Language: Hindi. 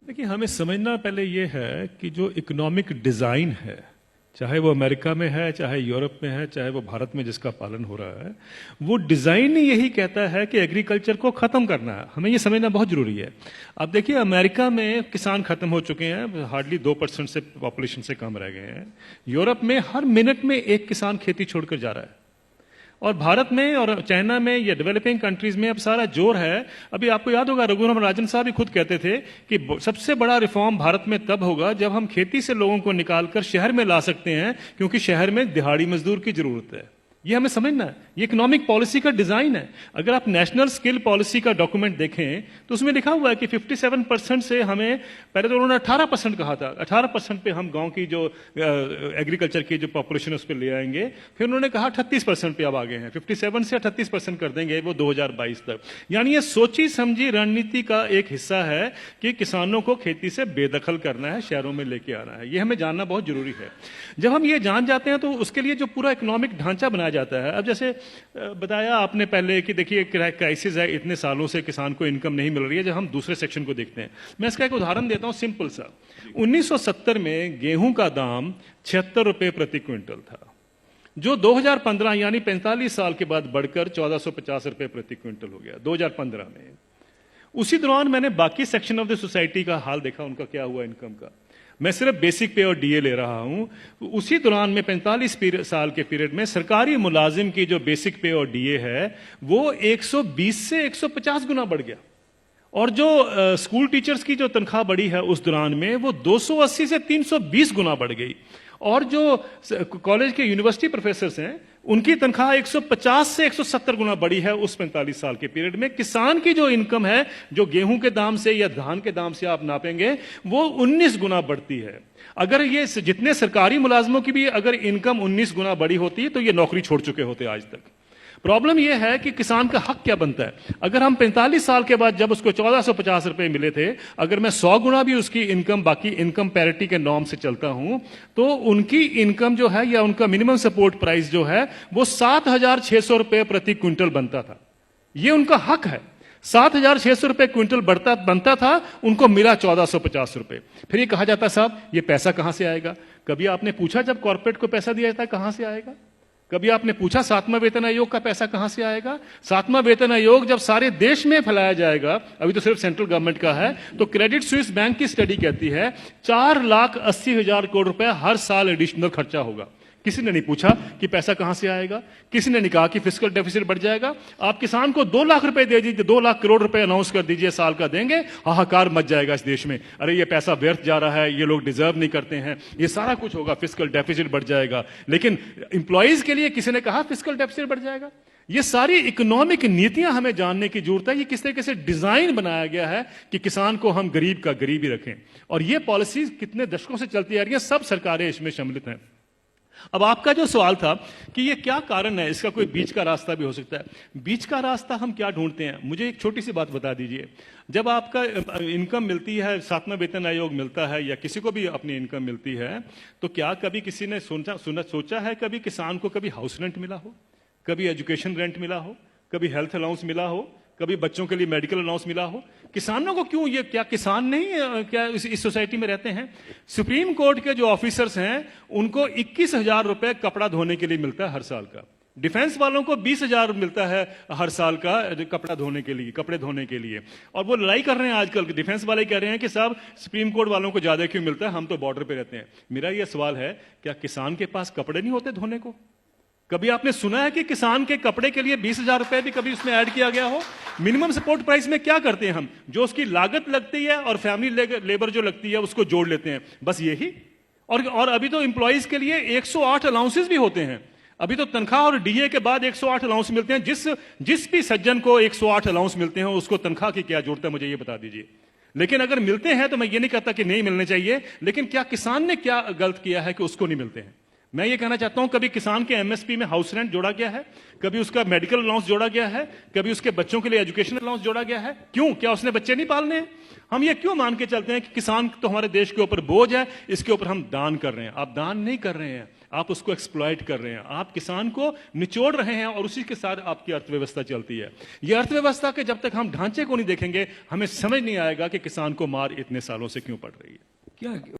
देखिए, हमें समझना पहले ये है कि जो इकोनॉमिक डिजाइन है, चाहे वो अमेरिका में है, चाहे यूरोप में है, चाहे वो भारत में जिसका पालन हो रहा है, वो डिजाइन ही यही कहता है कि एग्रीकल्चर को खत्म करना है। हमें ये समझना बहुत जरूरी है। अब देखिए, अमेरिका में किसान खत्म हो चुके हैं, हार्डली 2% से पॉपुलेशन से कम रह गए हैं। यूरोप में हर मिनट में एक किसान खेती छोड़कर जा रहा है, और भारत में और चाइना में या डेवलपिंग कंट्रीज में अब सारा जोर है। अभी आपको याद होगा, रघुराम राजन साहब भी खुद कहते थे कि सबसे बड़ा रिफॉर्म भारत में तब होगा जब हम खेती से लोगों को निकालकर शहर में ला सकते हैं, क्योंकि शहर में दिहाड़ी मजदूर की जरूरत है। ये हमें समझना है, ये इकोनॉमिक पॉलिसी का डिजाइन है। अगर आप नेशनल स्किल पॉलिसी का डॉक्यूमेंट देखें तो उसमें लिखा हुआ है कि 57% से हमें, पहले तो उन्होंने 18% कहा था, 18% पे हम गांव की जो एग्रीकल्चर की जो पॉपुलेशन है उस पर ले आएंगे। फिर उन्होंने कहा 38% पे अब आ गए हैं, 57 से 38% कर देंगे वो 2022 तक। यानी ये सोची समझी रणनीति का एक हिस्सा है कि किसानों को खेती से बेदखल करना है, शहरों में लेके आना है। ये हमें जानना बहुत जरूरी है। जब हम ये जान जाते हैं तो उसके लिए जो पूरा इकोनॉमिक ढांचा बनाया जाता है। अब जैसे बताया आपने पहले कि देखिए क्राइसिस है, इतने सालों से किसान को इनकम नहीं मिल रही है। जब हम दूसरे सेक्शन को देखते हैं, मैं इसका एक उदाहरण देता हूं सिंपल सा। 1970 में गेहूं का दाम 76 रुपए प्रति क्विंटल था, जो 2015 यानी 45 साल के बाद बढ़कर 1450 रुपए प्रति क्विंटल हो गया 2015 में। उसी दौरान मैंने बाकी सेक्शन ऑफ द सोसाइटी का हाल देखा, उनका क्या हुआ इनकम का। मैं सिर्फ बेसिक पे और डीए ले रहा हूं। उसी दौरान में 45 साल के पीरियड में सरकारी मुलाजिम की जो बेसिक पे और डीए है वो 120 से 150 गुना बढ़ गया, और जो स्कूल टीचर्स की जो तनख्वाह बढ़ी है उस दौरान में वो 280 से 320 गुना बढ़ गई। और जो कॉलेज के यूनिवर्सिटी प्रोफेसर्स हैं उनकी तनख्वाह 150 से 170 गुना बढ़ी है उस 45 साल के पीरियड में। किसान की जो इनकम है, जो गेहूं के दाम से या धान के दाम से आप नापेंगे, वो 19 गुना बढ़ती है। अगर ये जितने सरकारी मुलाजमों की भी अगर इनकम 19 गुना बढ़ी होती तो ये नौकरी छोड़ चुके होते आज तक। प्रॉब्लम यह है कि किसान का हक क्या बनता है। अगर हम 45 साल के बाद जब उसको 1450 रुपए मिले थे, अगर मैं 100 गुना भी उसकी इनकम बाकी इनकम पैरिटी के नॉर्म से चलता हूं, तो उनकी इनकम जो है या उनका मिनिमम सपोर्ट प्राइस जो है वो 7600 रुपए प्रति क्विंटल बनता था। ये उनका हक है। 7600 रुपए क्विंटल बनता था, उनको मिला 1450 रुपए। फिर ये कहा जाता साहब ये पैसा कहां से आएगा। कभी आपने पूछा जब कॉर्पोरेट को पैसा दिया जाता है कहां से आएगा? कभी आपने पूछा 7वां वेतन आयोग का पैसा कहां से आएगा? 7वां वेतन आयोग जब सारे देश में फैलाया जाएगा, अभी तो सिर्फ सेंट्रल गवर्नमेंट का है, तो क्रेडिट स्विस बैंक की स्टडी कहती है 4,80,000 करोड़ रुपए हर साल एडिशनल खर्चा होगा। किसी ने नहीं पूछा कि पैसा कहां से आएगा। किसी ने नहीं कहा कि फिस्कल डेफिसिट बढ़ जाएगा। आप किसान को 2 लाख रुपए दे दीजिए, 2 लाख करोड़ रुपए अनाउंस कर दीजिए साल का देंगे, हाहाकार मच जाएगा इस देश में। अरे ये पैसा व्यर्थ जा रहा है, ये लोग डिजर्व नहीं करते हैं, ये सारा कुछ होगा, फिस्कल डेफिसिट बढ़ जाएगा। लेकिन इंप्लॉइज के लिए किसी ने कहा फिस्कल डेफिसिट बढ़ जाएगा? ये सारी इकोनॉमिक नीतियां हमें जानने की जरूरत है। ये किस तरीके से डिजाइन बनाया गया है कि किसान को हम गरीब का गरीब ही रखें, और ये पॉलिसी कितने दशकों से चलती आ रही है, सब सरकारें इसमें सम्मिलित हैं। अब आपका जो सवाल था कि ये क्या कारण है, इसका कोई बीच का रास्ता भी हो सकता है। बीच का रास्ता हम क्या ढूंढते हैं, मुझे एक छोटी सी बात बता दीजिए। जब आपका इनकम मिलती है, 7वां वेतन आयोग मिलता है या किसी को भी अपनी इनकम मिलती है, तो क्या कभी किसी ने सोचा है कभी किसान को कभी हाउस रेंट मिला हो, कभी एजुकेशन रेंट मिला हो, कभी हेल्थ अलाउंस मिला हो, कभी बच्चों के लिए मेडिकल अलाउंस मिला हो? किसानों को क्यों, ये क्या किसान नहीं क्या इस सोसाइटी में रहते हैं? सुप्रीम कोर्ट के जो ऑफिसर्स हैं उनको 21,000 रुपए कपड़ा धोने के लिए मिलता है हर साल का। डिफेंस वालों को 20,000 मिलता है हर साल का कपड़ा धोने के लिए, कपड़े धोने के लिए। और वो लड़ाई कर रहे हैं आजकल, डिफेंस वाले कह रहे हैं कि साहब सुप्रीम कोर्ट वालों को ज्यादा क्यों मिलता है, हम तो बॉर्डर पे रहते हैं। मेरा ये सवाल है, क्या किसान के पास कपड़े नहीं होते धोने को? कभी आपने सुना है कि किसान के कपड़े के लिए 20,000 रुपए भी कभी उसमें ऐड किया गया हो? मिनिमम सपोर्ट प्राइस में क्या करते हैं हम, जो उसकी लागत लगती है और फैमिली लेबर जो लगती है उसको जोड़ लेते हैं, बस यही। और अभी तो एम्प्लॉइज के लिए 108 अलाउंसेस भी होते हैं। अभी तो तनख्वाह और डीए के बाद 108 अलाउंस मिलते हैं। जिस भी सज्जन को 108 अलाउंस मिलते हैं उसको तनख्वाह की क्या जरूरत है, मुझे ये बता दीजिए। लेकिन अगर मिलते हैं तो मैं ये नहीं कहता कि नहीं मिलने चाहिए, लेकिन क्या किसान ने क्या गलत किया है कि उसको नहीं मिलते हैं? मैं ये कहना चाहता हूं, कभी किसान के एमएसपी में हाउस रेंट जोड़ा गया है, कभी उसका मेडिकल अलाउंस जोड़ा गया है, कभी उसके बच्चों के लिए एजुकेशन अलाउंस जोड़ा गया है? क्यों? क्या उसने बच्चे नहीं पालने हैं? हम ये क्यों मान के चलते हैं कि किसान तो हमारे देश के ऊपर बोझ है, इसके ऊपर हम दान कर रहे हैं? आप दान नहीं कर रहे हैं, आप उसको एक्सप्लॉइट कर रहे हैं, आप किसान को निचोड़ रहे हैं और उसी के साथ आपकी अर्थव्यवस्था चलती है। ये अर्थव्यवस्था के जब तक हम ढांचे को नहीं देखेंगे, हमें समझ नहीं आएगा कि किसान को मार इतने सालों से क्यों पड़ रही है। क्या